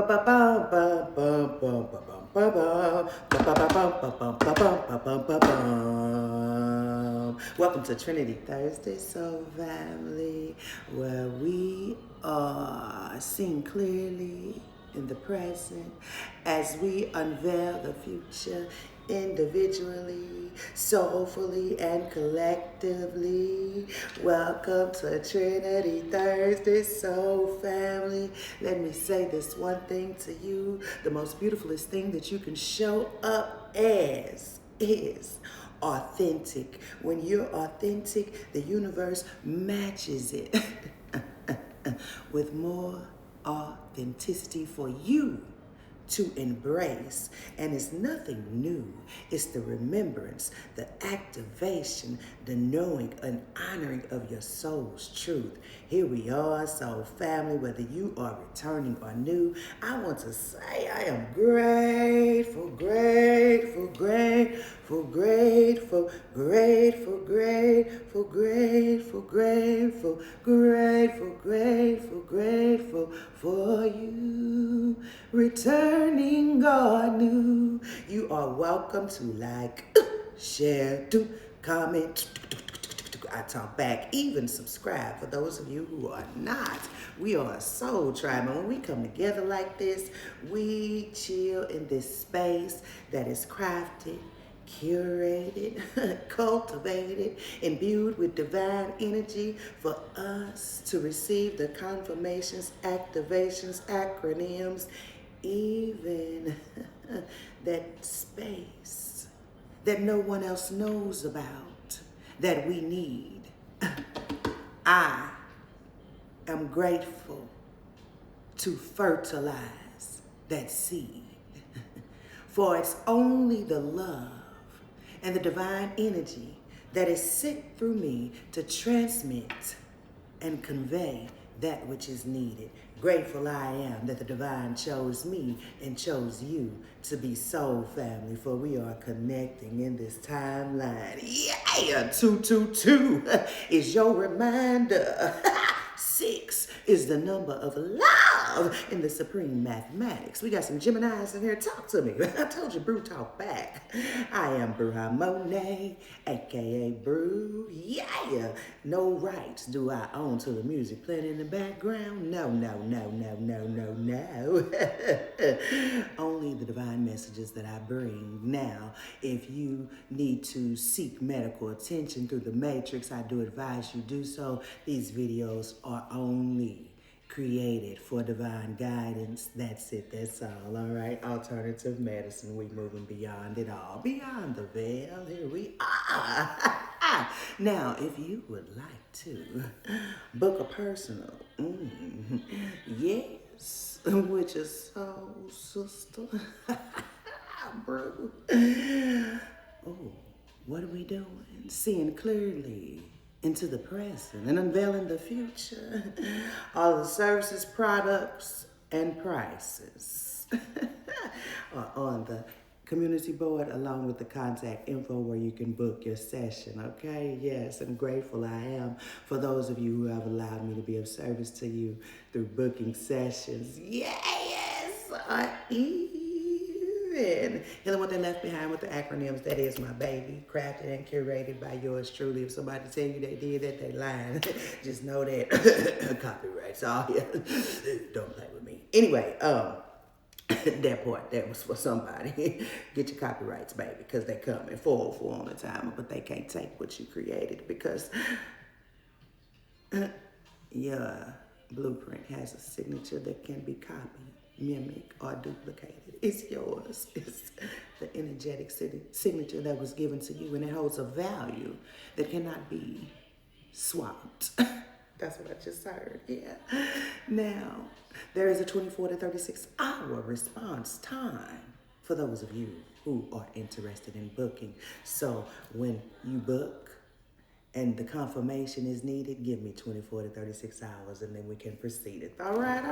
Welcome to Trinity Thursday Soul Family, where we are seeing clearly in the present as we unveil the future individually, soulfully, and collectively. Welcome to Trinity Thursday Soul Family. Let me say this one thing to you. The most beautifulest thing that you can show up as is authentic. When you're authentic, the universe matches it with more authenticity for you to embrace. And it's nothing new. It's the remembrance, the activation, the knowing and honoring of your soul's truth. Here we are, soul family, whether you are returning or new. I want to say I am grateful, grateful, grateful, grateful, grateful, grateful, grateful, grateful, grateful, grateful, grateful for you. Returning God new. You are welcome to like, share, comment. I talk back, even subscribe for those of you who are not. We are a soul tribe, and when we come together like this, we chill in this space that is crafted, curated, cultivated, imbued with divine energy for us to receive the confirmations, activations, acronyms, even that space that no one else knows about, that we need. I am grateful to fertilize that seed, for it's only the love and the divine energy that is sent through me to transmit and convey that which is needed. Grateful I am that the divine chose me and chose you to be soul family, for we are connecting in this timeline. Yeah, 222 is your reminder. 6 is the number of love in the supreme mathematics. We got some Geminis in here. Talk to me. I told you, Brew, talk back. I am Bruja Monet, aka Brew. Yeah. No rights do I own to the music playing in the background. No. Only the divine messages that I bring. Now, if you need to seek medical attention through the matrix, I do advise you do so. These videos are only created for divine guidance. That's it, that's all right? Alternative medicine, we moving beyond it all. Beyond the veil, here we are. Now, if you would like to book a personal, yes, with your soul sister, bro. Oh, what are we doing? Seeing clearly into the present and unveiling the future. All the services, products, and prices are on the community board, along with the contact info where you can book your session, okay? Yes, I'm grateful I am for those of you who have allowed me to be of service to you through booking sessions. Yes, Healing What They Left Behind with the acronyms, that is my baby, crafted and curated by yours truly. If somebody tell you they did that, they lying. Just know that copyright's all here. Don't play with me. Anyway, that part, that was for somebody. Get your copyrights, baby, because they come in 404 on the timer, but they can't take what you created because your blueprint has a signature that can be copied, mimicked, or duplicated. It's yours. It's the energetic signature that was given to you, and it holds a value that cannot be swapped. That's what I just heard, yeah. Now, there is a 24 to 36 hour response time for those of you who are interested in booking. So when you book and the confirmation is needed, give me 24 to 36 hours and then we can proceed it. All right.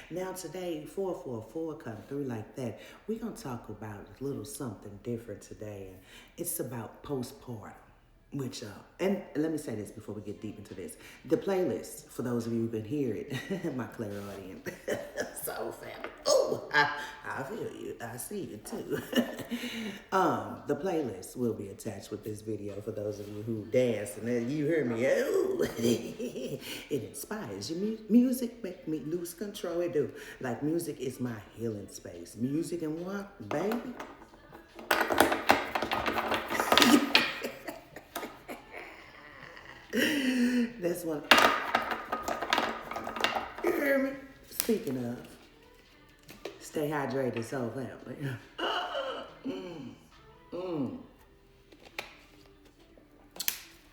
Now today, 444 come through like that. We're going to talk about a little something different today. It's about postpartum. with y'all. And let me say this before we get deep into this. The playlist, for those of you who can hear it, my clairaudient soul family. Oh, I feel you. I see you too. The playlist will be attached with this video for those of you who dance and then you hear me. Oh, it inspires you. Music make me lose control. It do. Like music is my healing space. Music and what, baby? That's one. You hear me? Speaking of, stay hydrated, soul family.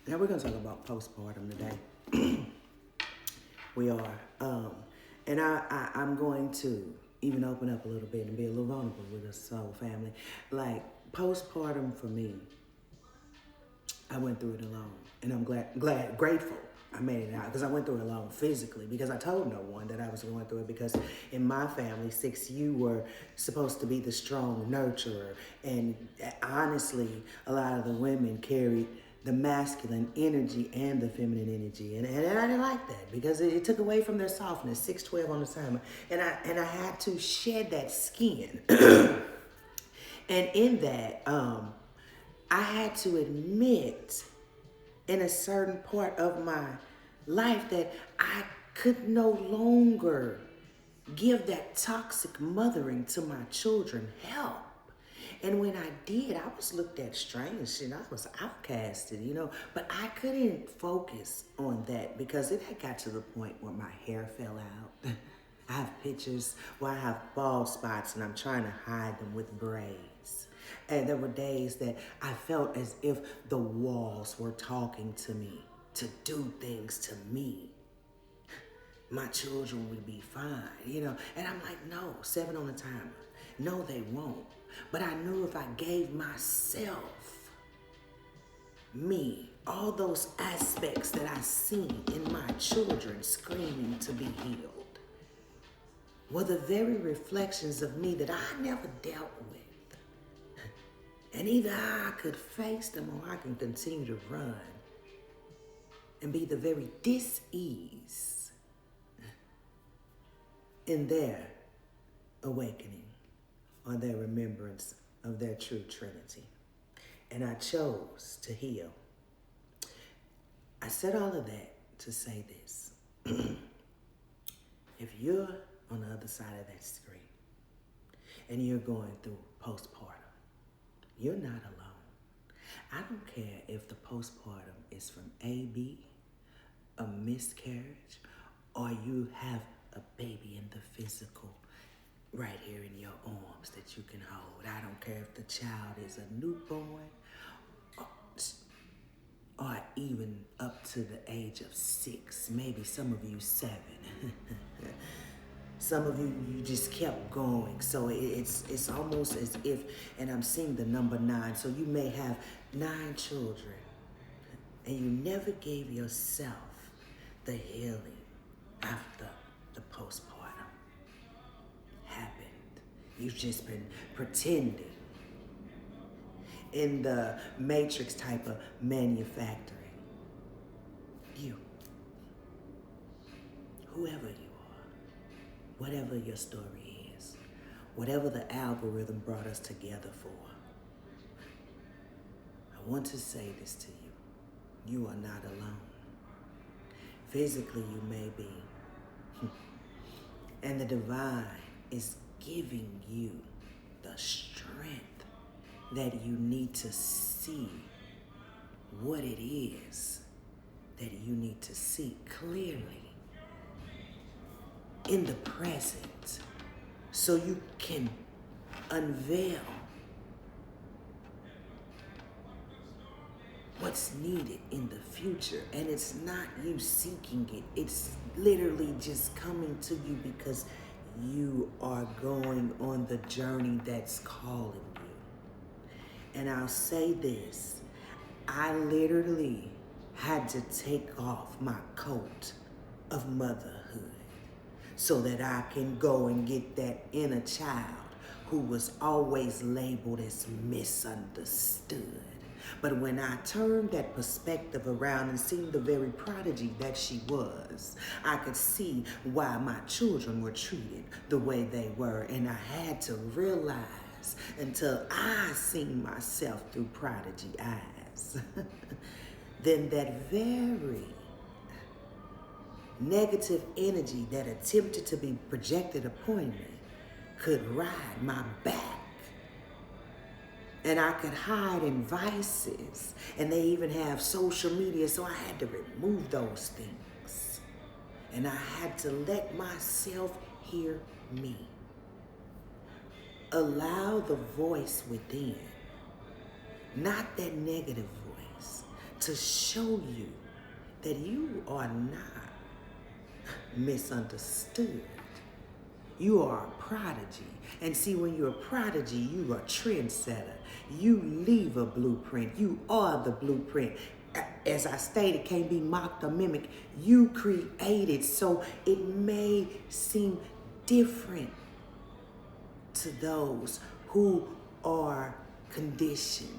Now we're gonna talk about postpartum today. We are, and I'm going to even open up a little bit and be a little vulnerable with the soul family. Like postpartum for me, I went through it alone, and I'm grateful I made it out because I went through it alone physically because I told no one that I was going through it because in my family, 6, you were supposed to be the strong nurturer, and honestly, a lot of the women carried the masculine energy and the feminine energy, and I didn't like that because it took away from their softness. 6'12" on the timer, and I had to shed that skin, and in that, I had to admit in a certain part of my life that I could no longer give that toxic mothering to my children help. And when I did, I was looked at strange and I was outcasted, but I couldn't focus on that because it had got to the point where my hair fell out. I have pictures where I have bald spots and I'm trying to hide them with braids. And there were days that I felt as if the walls were talking to me to do things to me. My children would be fine, And I'm like, no, 7 on the timer. No, they won't. But I knew if I gave myself, me, all those aspects that I seen in my children screaming to be healed, were the very reflections of me that I never dealt with. And either I could face them or I can continue to run and be the very dis-ease in their awakening or their remembrance of their true Trinity. And I chose to heal. I said all of that to say this. If you're on the other side of that screen and you're going through postpartum, you're not alone. I don't care if the postpartum is from AB, a miscarriage, or you have a baby in the physical right here in your arms that you can hold. I don't care if the child is a newborn or even up to the age of 6, maybe some of you 7. Some of you just kept going. So it's almost as if, and I'm seeing the number 9, so you may have 9 children and you never gave yourself the healing after the postpartum happened. You've just been pretending in the matrix type of manufacturing. You, whoever you are, whatever your story is, whatever the algorithm brought us together for, I want to say this to you. You are not alone. Physically, you may be. And the divine is giving you the strength that you need to see what it is that you need to see clearly in the present so you can unveil what's needed in the future. And it's not you seeking it. It's literally just coming to you because you are going on the journey that's calling you. And I'll say this, I literally had to take off my coat of motherhood so that I can go and get that inner child who was always labeled as misunderstood. But when I turned that perspective around and seen the very prodigy that she was, I could see why my children were treated the way they were. And I had to realize until I seen myself through prodigy eyes, then that very negative energy that attempted to be projected upon me could ride my back. And I could hide in vices. And they even have social media, so I had to remove those things. And I had to let myself hear me. Allow the voice within, not that negative voice, to show you that you are not misunderstood. You are a prodigy. And see, when you're a prodigy, you are a trendsetter. You leave a blueprint. You are the blueprint. As I stated, can't be mocked or mimicked. You created, so it may seem different to those who are conditioned.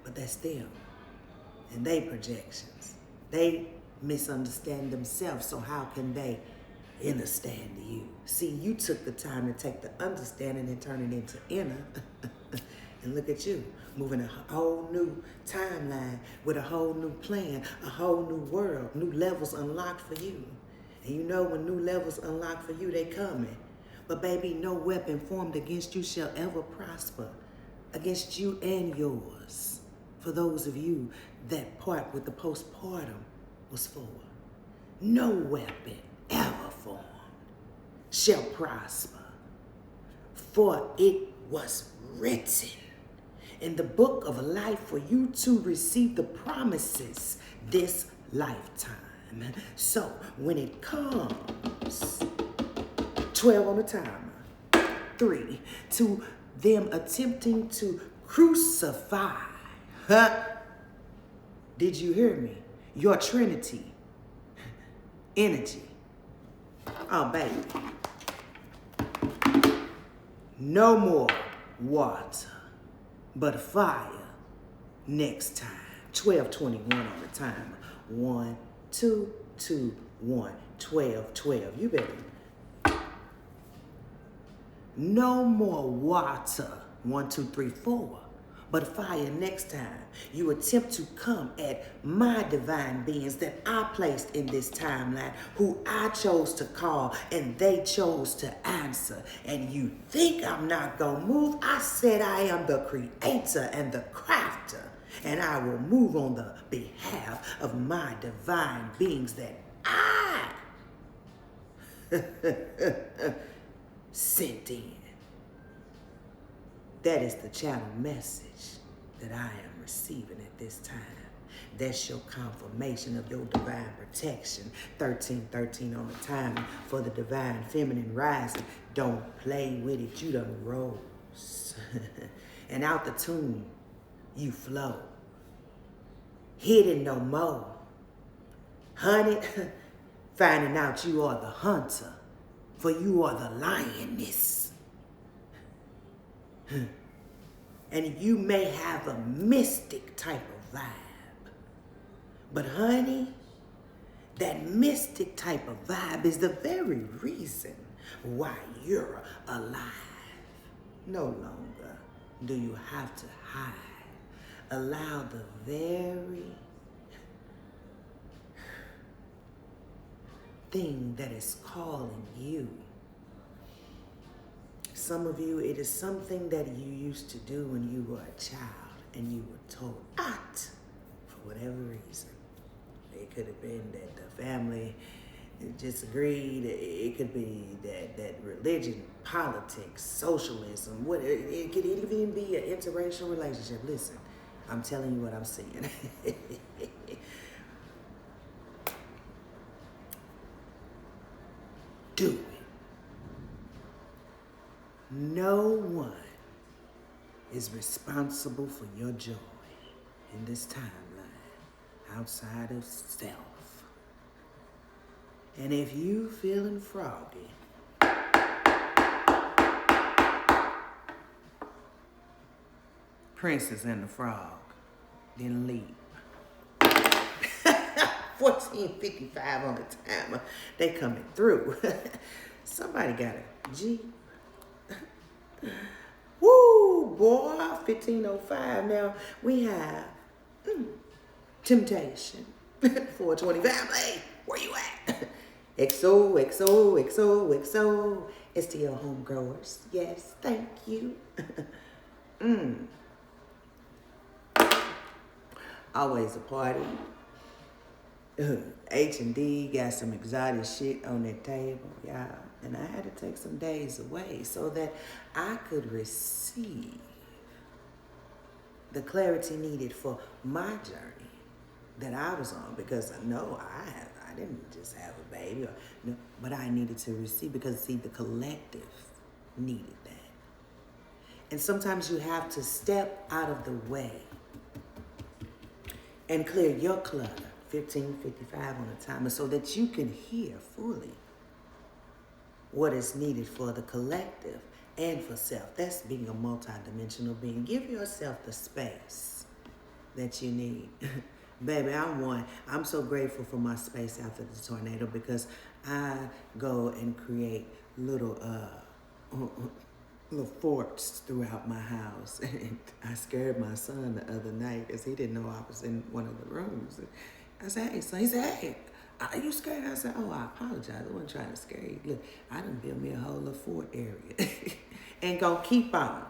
But that's them and they projections. They misunderstand themselves, so how can they understand you? See, you took the time to take the understanding and turn it into inner. And look at you, moving a whole new timeline with a whole new plan, a whole new world, new levels unlocked for you. And you know when new levels unlocked for you, they coming. But baby, no weapon formed against you shall ever prosper, against you and yours. For those of you that part with the postpartum was for. No weapon ever formed shall prosper, for it was written in the book of life for you to receive the promises this lifetime. So when it comes, 12 on the timer, 3, to them attempting to crucify, did you hear me? Your Trinity energy. Oh, baby. No more water, but fire next time. 12:21 on the timer. 1, 2, 2, 1, 12, 12. You better. No more water. 1, 2, 3, 4. But fire next time you attempt to come at my divine beings that I placed in this timeline, who I chose to call and they chose to answer. And you think I'm not gonna move? I said I am the creator and the crafter, and I will move on the behalf of my divine beings that I sent in. That is the channel message that I am receiving at this time. That's your confirmation of your divine protection. 13:13 on the timer for the divine feminine rising. Don't play with it, you done rose. And out the tomb, you flow. Hidden no more. Hunted, finding out you are the hunter, for you are the lioness. And you may have a mystic type of vibe. But honey, that mystic type of vibe is the very reason why you're alive. No longer do you have to hide. Allow the very thing that is calling you. Some of you, it is something that you used to do when you were a child and you were told not for whatever reason. It could have been that the family disagreed. It could be that religion, politics, socialism. It could even be an interracial relationship. Listen, I'm telling you what I'm seeing. Do it. No one is responsible for your joy in this timeline outside of self. And if you feeling froggy, Princess and the Frog, then leap. 14:55 on the timer. They coming through. Somebody got a Jeep. Woo, boy, 15:05 now. We have Temptation. 420 family, where you at? XO, XO, XO, XO. It's to your home growers. Yes, thank you. Always a party. H.E.A.L got some exotic shit on that table, y'all. And I had to take some days away so that I could receive the clarity needed for my journey that I was on. Because no, I didn't just have a baby, no, but I needed to receive, because see, the collective needed that. And sometimes you have to step out of the way and clear your clutter, 15:55 on the timer, so that you can hear fully what is needed for the collective and for self. That's being a multidimensional being. Give yourself the space that you need. Baby, I'm one. I'm so grateful for my space after the tornado, because I go and create little forts throughout my house. And I scared my son the other night because he didn't know I was in one of the rooms. I said, hey, son. He said, hey, are you scared? I said, oh, I apologize. I wasn't trying to scare you. Look, I done built me a whole little fort area. And gonna keep on.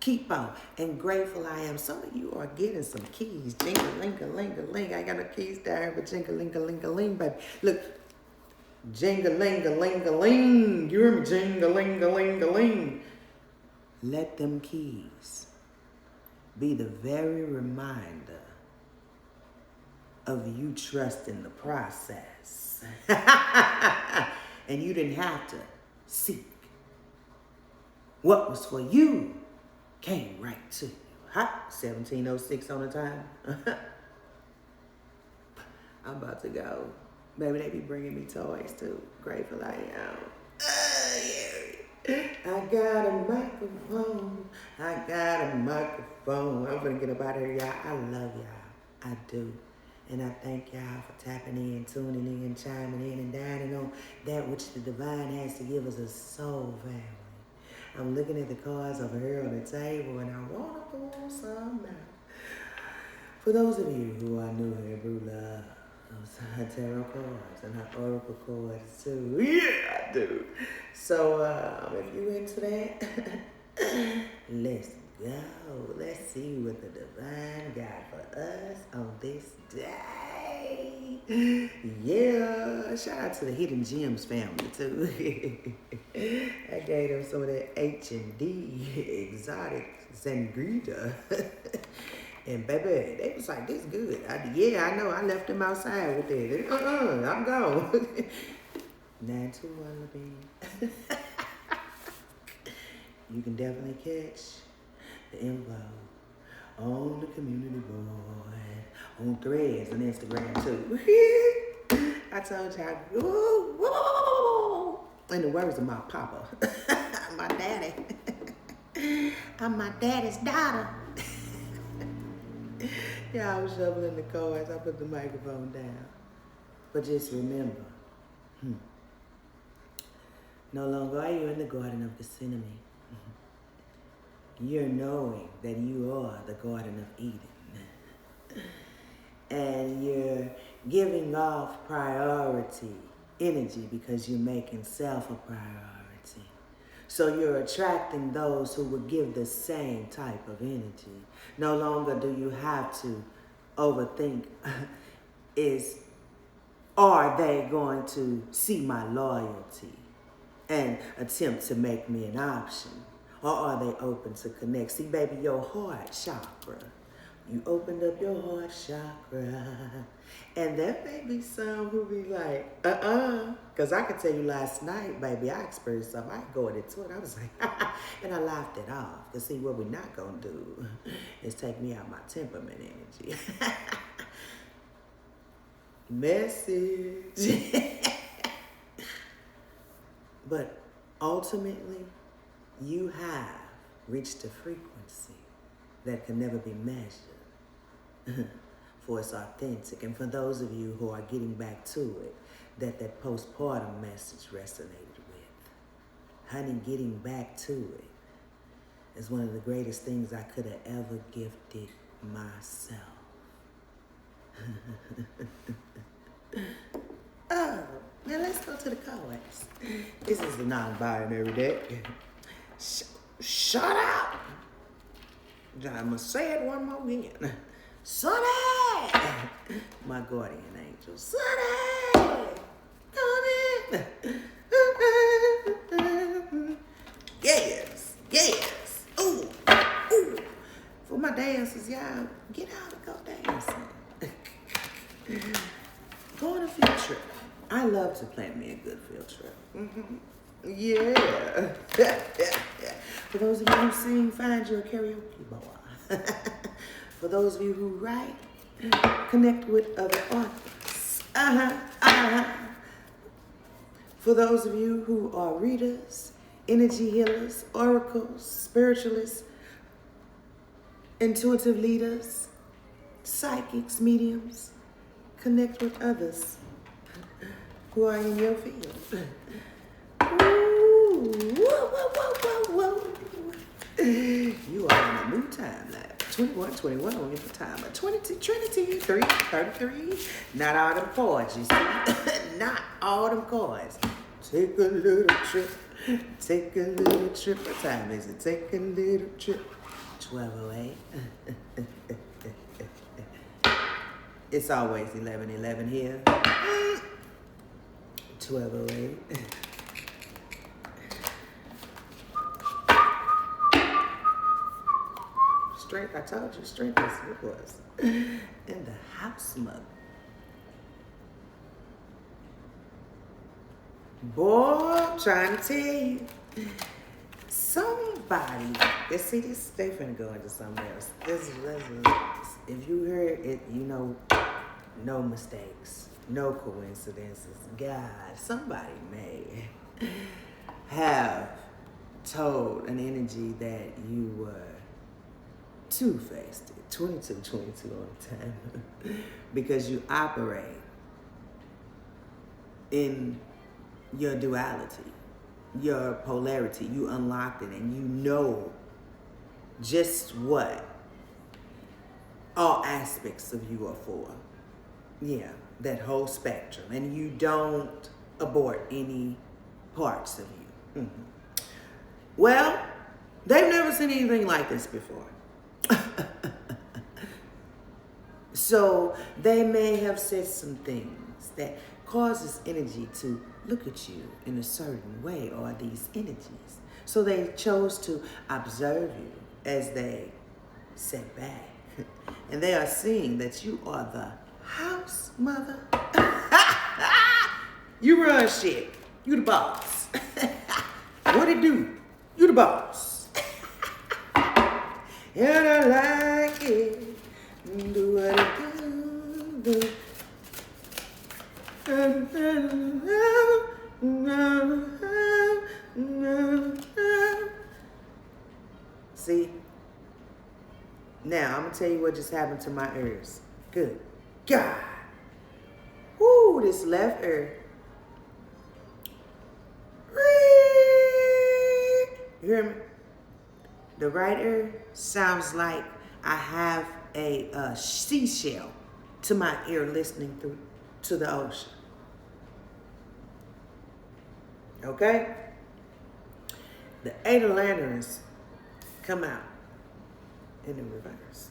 Keep on. And grateful I am. Some of you are getting some keys. Jing-a-ling-a-ling-a-ling. I got no keys down here, but jing-a-ling-a-ling-a-ling, baby. Look. Jing-a-ling-a-ling-a-ling. You hear me? Jing-a-ling-a-ling-a-ling. Let them keys be the very reminder of you trusting the process. And you didn't have to seek. What was for you came right to you. Hot 17:06 on the time. I'm about to go. Baby, they be bringing me toys too. Grateful I am. Yeah. I got a microphone. I got a microphone. I'm gonna get up out of here, y'all. I love y'all. I do. And I thank y'all for tapping in, tuning in, chiming in, and dining on that which the divine has to give us, a soul family. I'm looking at the cards over here on the table, and I want to pull some out. For those of you who are new here, Bruja, those tarot cards and her oracle cards too. Yeah, I do. So if you into that, let's go. Let's see what the divine got for us on this day. Yeah, shout out to the Hidden Gems family too. I gave them some of that H&D exotic sangria. And baby, they was like, this good. I know, I left them outside with it. I'm gone. 921 Levine. You can definitely catch the info on the community board, on Threads, on Instagram too. I told y'all, woo. In the words of my papa, my daddy. I'm my daddy's daughter. Yeah, I was shoveling the cards. I put the microphone down. But just remember, no longer are you in the Garden of Gethsemane. You're knowing that you are the Garden of Eden. And you're giving off priority energy because you're making self a priority. So you're attracting those who will give the same type of energy. No longer do you have to overthink, are they going to see my loyalty and attempt to make me an option? Or are they open to connect? See, baby, your heart chakra. You opened up your heart chakra. And there may be some who be like, Because I could tell you last night, baby, I experienced something. I go into it. I was like, and I laughed it off. Because see, what we're not going to do is take me out my temperament energy. Message. But ultimately, you have reached a frequency that can never be measured. For it's authentic. And for those of you who are getting back to it, that postpartum message resonated with. Honey, getting back to it is one of the greatest things I could have ever gifted myself. Oh, now let's go to the cards. This is the non-binary deck. Shut up! I must say it one more again. Sonny! My guardian angel. Sonny! Come in! Yes! Yes! Ooh! Ooh! For my dancers, y'all, get out and go dancing. Go on a field trip. I love to plan me a good field trip. Mm-hmm. Yeah. For those of you who sing, find your karaoke boy. For those of you who write, connect with other authors. For those of you who are readers, energy healers, oracles, spiritualists, intuitive leaders, psychics, mediums, connect with others who are in your field. Ooh, whoa, whoa, whoa, whoa, whoa. You are in a new time now. 21, 21 on your timer. 22, Trinity, 3, 33. Not all them cards, you see. Not all them cards. Take a little trip. Take a little trip. What time is it? Take a little trip. 12:08. It's always 11:11 here. 12:08. Strength, I told you, strength is yours. In the house, mother. Boy, I'm trying to tell you. Somebody, let's see this, they finna go into something else. This, if you heard it, you know, no mistakes, no coincidences. God, somebody may have told an energy that you were two-faced, 22 all the time, because you operate in your duality, your polarity. You unlocked it and you know just what all aspects of you are for. Yeah, that whole spectrum. And you don't abort any parts of you. Mm-hmm. Well, they've never seen anything like this before. So they may have said some things that causes energy to look at you in a certain way, or these energies. So they chose to observe you as they sat back. And they are seeing that you are the house mother. You run shit. You the boss. What it do? You the boss. And I like it. Do what it do. See? Now, I'm going to tell you what just happened to my ears. Good God. Woo, this left ear. You hear me? The right ear sounds like I have a seashell to my ear listening through to the ocean. Okay? The 8 of lanterns come out in the reverse.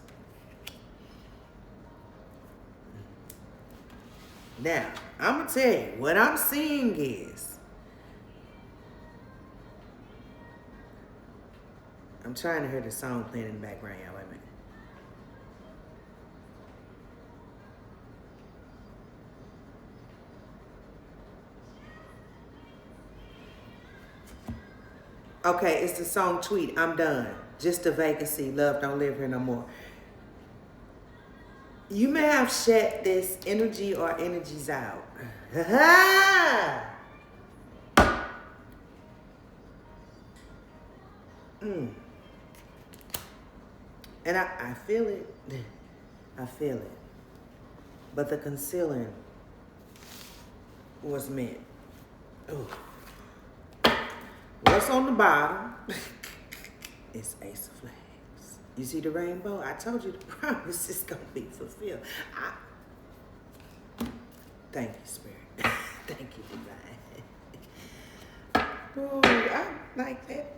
Now, I'm going to tell you, what I'm seeing is, I'm trying to hear the song playing in the background, y'all. Wait a minute. Okay, it's the song Tweet, I'm done. Just a vacancy, love don't live here no more. You may have shed this energy or energies out. And I feel it. I feel it. But the concealing was meant. Ooh. What's on the bottom? It's Ace of Flags. You see the rainbow? I told you the promise is going to be fulfilled. Thank you, Spirit. Thank you, Divine. Ooh, I like that.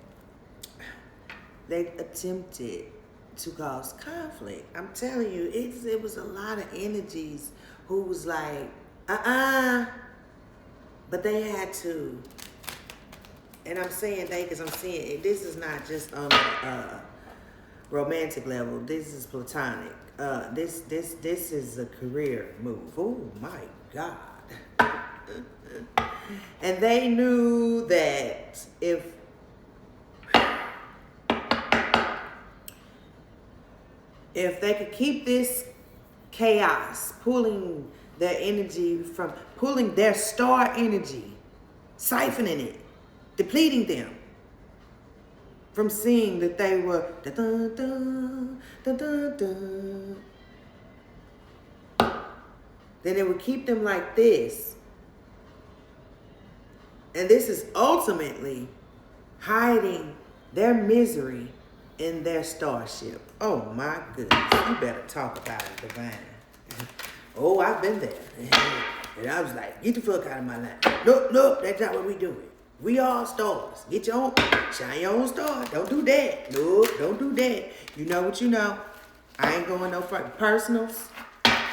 They attempted to cause conflict. I'm telling you, it was a lot of energies who was like, but they had to. And I'm saying they because I'm saying it. This is not just on a romantic level. This is platonic. This is a career move. Oh my God. And they knew that if they could keep this chaos, pulling their energy from, pulling their star energy, siphoning it, depleting them from seeing that they were then it would keep them like this. And this is ultimately hiding their misery in their starship. Oh my goodness. You better talk about it, Divine. Oh, I've been there. And I was like, get the fuck out of my life. Nope, that's not what we doing. We all stars. Get your own, shine your own star. Don't do that. Nope, don't do that. You know what you know. I ain't going no further. Personals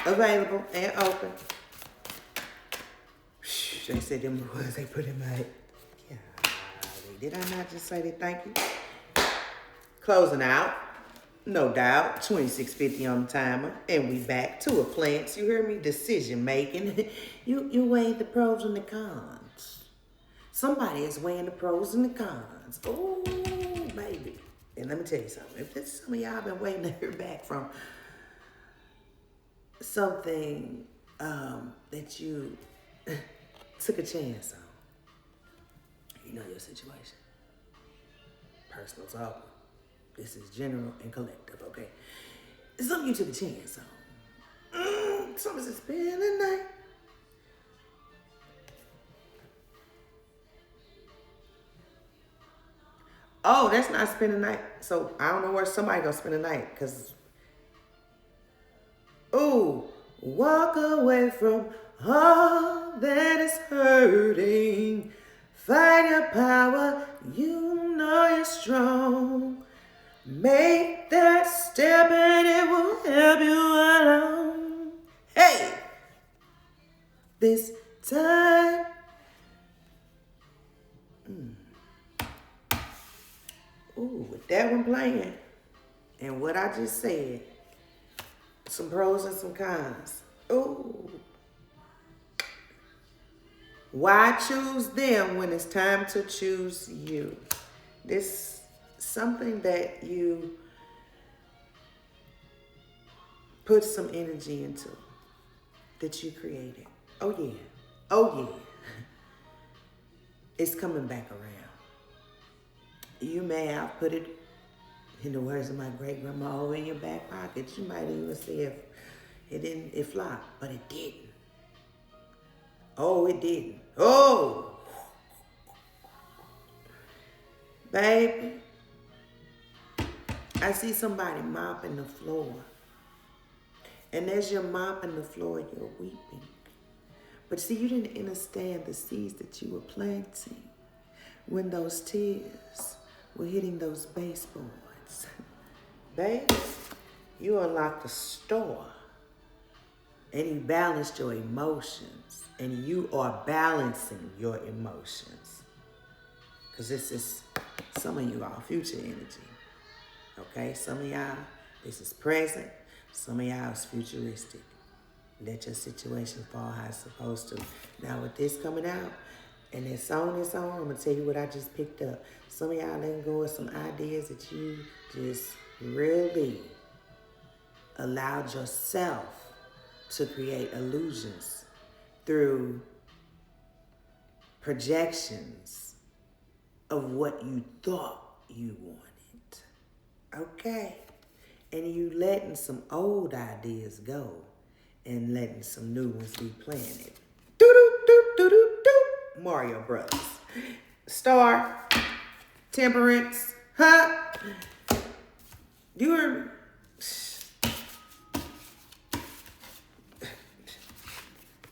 available and open. They said them words they put in my head. Yeah, did I not just say that? Thank you. Closing out. No doubt. 2650 on the timer. And we back to a plants. You hear me? Decision making. You weigh the pros and the cons. Somebody is weighing the pros and the cons. Oh, baby. And let me tell you something. If this some of y'all been waiting to hear back from something that you took a chance on, you know your situation. Personal's open. This is general and collective, okay? It's something you took a chance on. Something to spend the night. Oh, that's not spend the night. So I don't know where somebody gonna spend the night, cause ooh, walk away from all that is hurting. Find your power, you know you're strong. Make that step and it will help you along. Hey, this time. Ooh, with that one playing, and what I just said, some pros and some cons. Ooh. Why choose them when it's time to choose you? This something that you put some energy into, that you created. Oh yeah. Oh yeah. It's coming back around. You may have put it, in the words of my great grandma, in your back pocket. You might even see if it flopped, but it didn't. Oh, it didn't. Oh, baby. I see somebody mopping the floor. And as you're mopping the floor, you're weeping. But see, you didn't understand the seeds that you were planting when those tears were hitting those baseboards. Baby, you unlocked the store and you balanced your emotions, and you are balancing your emotions. Because this is some of you all future energy. Okay, some of y'all, this is present. Some of y'all is futuristic. Let your situation fall how it's supposed to. Now with this coming out, and it's on, I'm going to tell you what I just picked up. Some of y'all letting go of some ideas that you just really allowed yourself to create illusions through projections of what you thought you wanted. Okay? and you letting some old ideas go and letting some new ones be planted. Doo-doo-doo-doo-doo-doo. Mario Brothers. Star. Temperance. Huh? You heard me?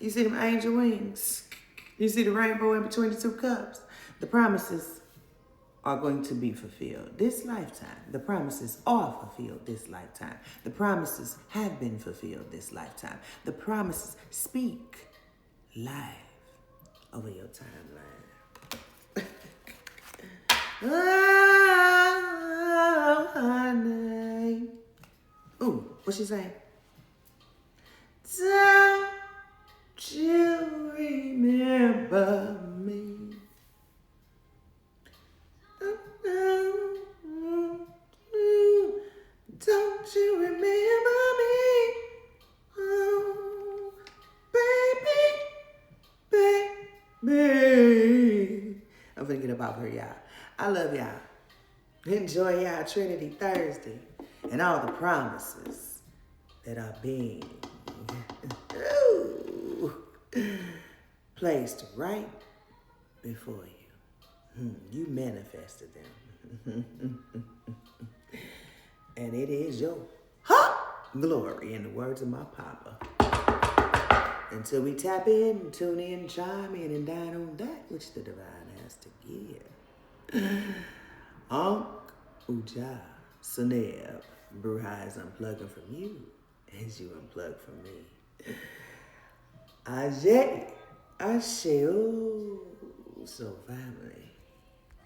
You see them angel wings? You see the rainbow in between the two cups? The promises are going to be fulfilled this lifetime. The promises are fulfilled this lifetime. The promises have been fulfilled this lifetime. The promises speak live over your timeline. Oh, honey. Ooh, what she saying? Don't you remember me? Don't you remember me? Oh, baby. I'm gonna get up out here, y'all. I love y'all. Enjoy y'all Trinity Thursday and all the promises that are being placed right before you. You manifested them. And it is your glory, in the words of my papa. Until we tap in, tune in, chime in, and dine on that which the divine has to give. Uja, Suneb, Bruja is unplugging from you as you unplug from me. H.E.A.L, so family.